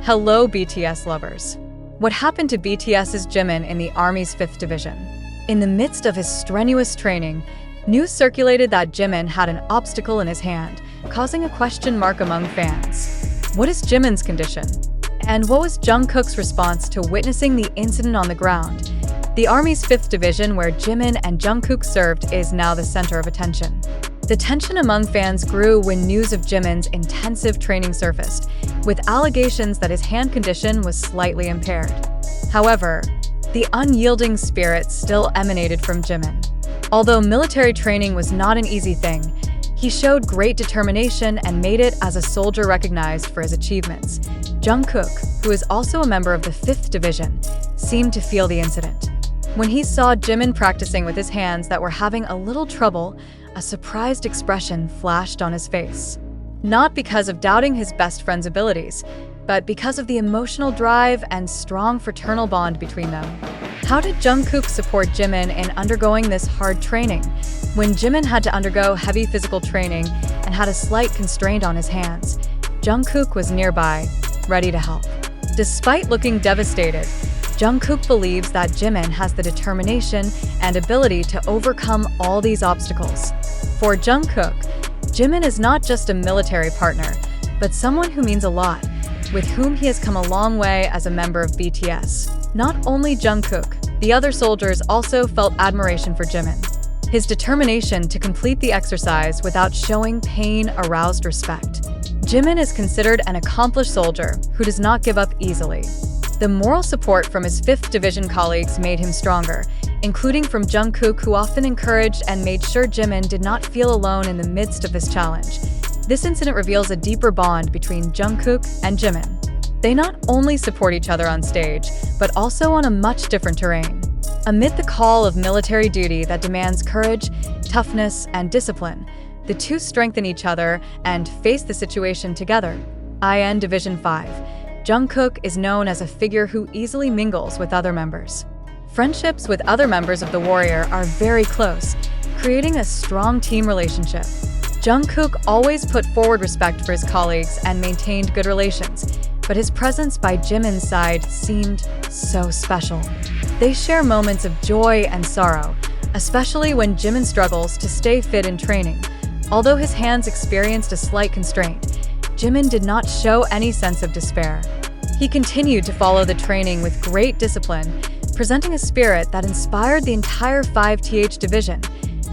Hello, BTS lovers. What happened to BTS's Jimin in the Army's 5th Division? In the midst of his strenuous training, news circulated that Jimin had an obstacle in his hand, causing a question mark among fans. What is Jimin's condition? And what was Jungkook's response to witnessing the incident on the ground? The Army's 5th Division, where Jimin and Jungkook served, is now the center of attention. The tension among fans grew when news of Jimin's intensive training surfaced, with allegations that his hand condition was slightly impaired. However, the unyielding spirit still emanated from Jimin. Although military training was not an easy thing, he showed great determination and made it as a soldier recognized for his achievements. Jungkook, who is also a member of the 5th Division, seemed to feel the incident. When he saw Jimin practicing with his hands that were having a little trouble, a surprised expression flashed on his face. Not because of doubting his best friend's abilities, but because of the emotional drive and strong fraternal bond between them. How did Jungkook support Jimin in undergoing this hard training? When Jimin had to undergo heavy physical training and had a slight constraint on his hands, Jungkook was nearby, ready to help. Despite looking devastated, Jungkook believes that Jimin has the determination and ability to overcome all these obstacles. For Jungkook, Jimin is not just a military partner, but someone who means a lot, with whom he has come a long way as a member of BTS. Not only Jungkook, the other soldiers also felt admiration for Jimin. His determination to complete the exercise without showing pain aroused respect. Jimin is considered an accomplished soldier who does not give up easily. The moral support from his 5th Division colleagues made him stronger, including from Jungkook, who often encouraged and made sure Jimin did not feel alone in the midst of this challenge. This incident reveals a deeper bond between Jungkook and Jimin. They not only support each other on stage, but also on a much different terrain. Amid the call of military duty that demands courage, toughness, and discipline, the two strengthen each other and face the situation together. In Division 5, Jungkook is known as a figure who easily mingles with other members. Friendships with other members of the Warrior are very close, creating a strong team relationship. Jungkook always put forward respect for his colleagues and maintained good relations, but his presence by Jimin's side seemed so special. They share moments of joy and sorrow, especially when Jimin struggles to stay fit in training. Although his hands experienced a slight constraint, Jimin did not show any sense of despair. He continued to follow the training with great discipline, presenting a spirit that inspired the entire 5th Division.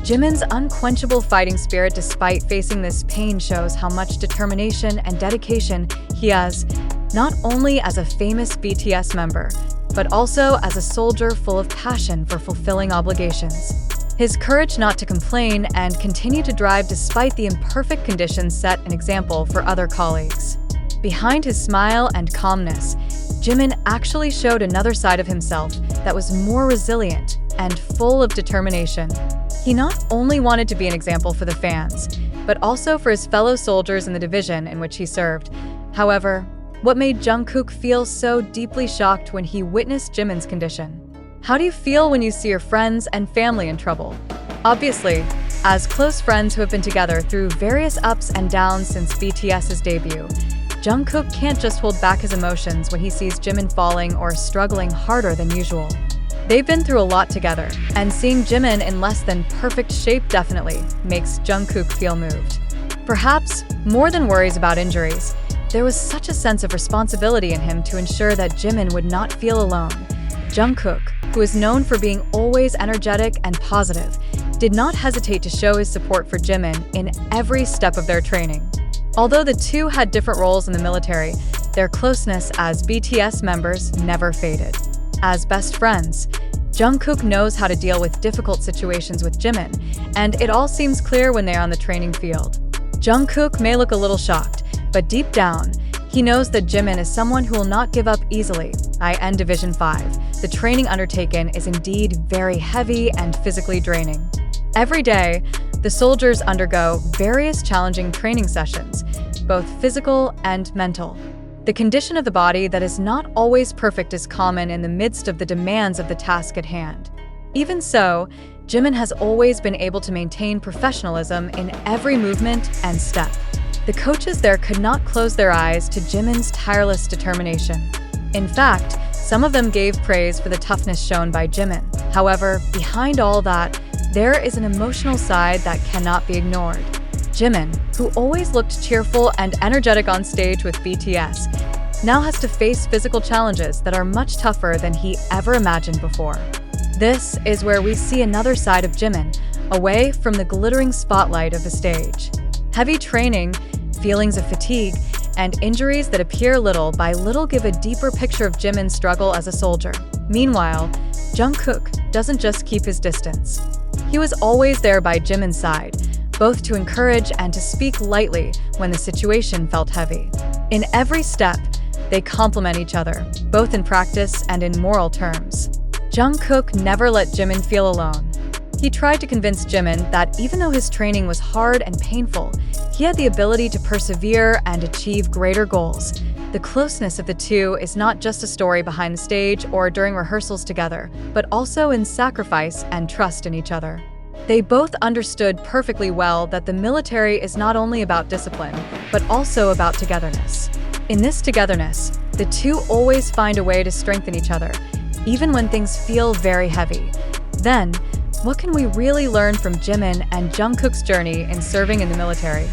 Jimin's unquenchable fighting spirit despite facing this pain shows how much determination and dedication he has, not only as a famous BTS member, but also as a soldier full of passion for fulfilling obligations. His courage not to complain and continue to drive despite the imperfect conditions set an example for other colleagues. Behind his smile and calmness, Jimin actually showed another side of himself that was more resilient and full of determination. He not only wanted to be an example for the fans, but also for his fellow soldiers in the division in which he served. However, what made Jungkook feel so deeply shocked when he witnessed Jimin's condition? How do you feel when you see your friends and family in trouble? Obviously, as close friends who have been together through various ups and downs since BTS's debut, Jungkook can't just hold back his emotions when he sees Jimin falling or struggling harder than usual. They've been through a lot together, and seeing Jimin in less than perfect shape definitely makes Jungkook feel moved. Perhaps, more than worries about injuries, there was such a sense of responsibility in him to ensure that Jimin would not feel alone. Jungkook, who is known for being always energetic and positive, did not hesitate to show his support for Jimin in every step of their training. Although the two had different roles in the military, their closeness as BTS members never faded. As best friends, Jungkook knows how to deal with difficult situations with Jimin, and it all seems clear when they are on the training field. Jungkook may look a little shocked, but deep down, he knows that Jimin is someone who will not give up easily. In Division 5, the training undertaken is indeed very heavy and physically draining. Every day, the soldiers undergo various challenging training sessions, both physical and mental. The condition of the body that is not always perfect is common in the midst of the demands of the task at hand. Even so, Jimin has always been able to maintain professionalism in every movement and step. The The coaches there could not close their eyes to Jimin's tireless determination. In fact, some of them gave praise for the toughness shown by Jimin. However, behind all that, there is an emotional side that cannot be ignored. Jimin, who always looked cheerful and energetic on stage with BTS, now has to face physical challenges that are much tougher than he ever imagined before. This is where we see another side of Jimin, away from the glittering spotlight of the stage. Heavy training, feelings of fatigue, and injuries that appear little by little give a deeper picture of Jimin's struggle as a soldier. Meanwhile, Jungkook doesn't just keep his distance. He was always there by Jimin's side, both to encourage and to speak lightly when the situation felt heavy. In every step, they complement each other, both in practice and in moral terms. Jungkook never let Jimin feel alone. He tried to convince Jimin that even though his training was hard and painful, he had the ability to persevere and achieve greater goals. The closeness of the two is not just a story behind the stage or during rehearsals together, but also in sacrifice and trust in each other. They both understood perfectly well that the military is not only about discipline, but also about togetherness. In this togetherness, the two always find a way to strengthen each other, even when things feel very heavy. Then, what can we really learn from Jimin and Jungkook's journey in serving in the military?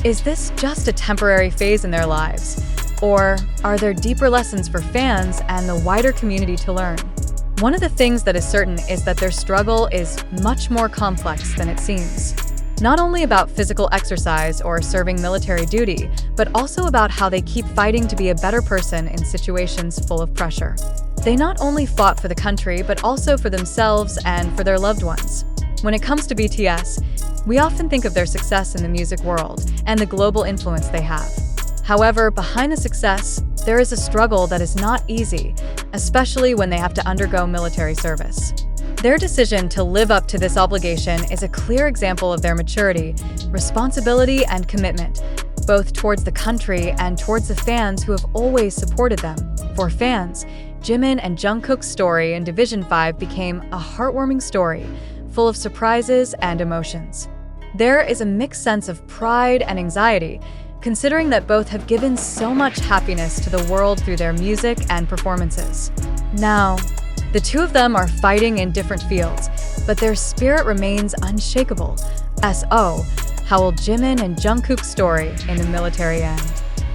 Is this just a temporary phase in their lives? Or are there deeper lessons for fans and the wider community to learn? One of the things that is certain is that their struggle is much more complex than it seems. Not only about physical exercise or serving military duty, but also about how they keep fighting to be a better person in situations full of pressure. They not only fought for the country, but also for themselves and for their loved ones. When it comes to BTS, we often think of their success in the music world and the global influence they have. However, behind the success, there is a struggle that is not easy, especially when they have to undergo military service. Their decision to live up to this obligation is a clear example of their maturity, responsibility, and commitment, both towards the country and towards the fans who have always supported them. For fans, Jimin and Jungkook's story in Division 5 became a heartwarming story, full of surprises and emotions. There is a mixed sense of pride and anxiety, considering that both have given so much happiness to the world through their music and performances. Now, the two of them are fighting in different fields, but their spirit remains unshakable. So, how will Jimin and Jungkook's story in the military end?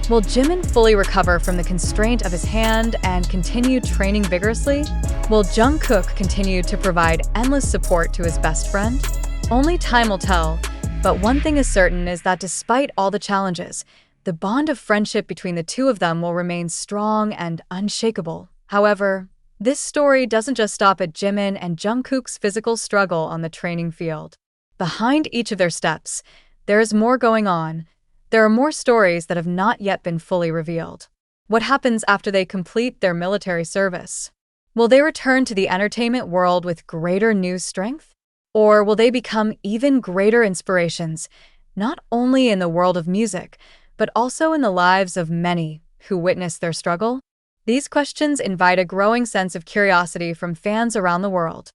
Will Jimin fully recover from the constraint of his hand and continue training vigorously? Will Jungkook continue to provide endless support to his best friend? Only time will tell, but one thing is certain is that despite all the challenges, the bond of friendship between the two of them will remain strong and unshakable. However, this story doesn't just stop at Jimin and Jungkook's physical struggle on the training field. Behind each of their steps, there is more going on. There are more stories that have not yet been fully revealed. What happens after they complete their military service? Will they return to the entertainment world with greater new strength? Or will they become even greater inspirations, not only in the world of music, but also in the lives of many who witness their struggle? These questions invite a growing sense of curiosity from fans around the world.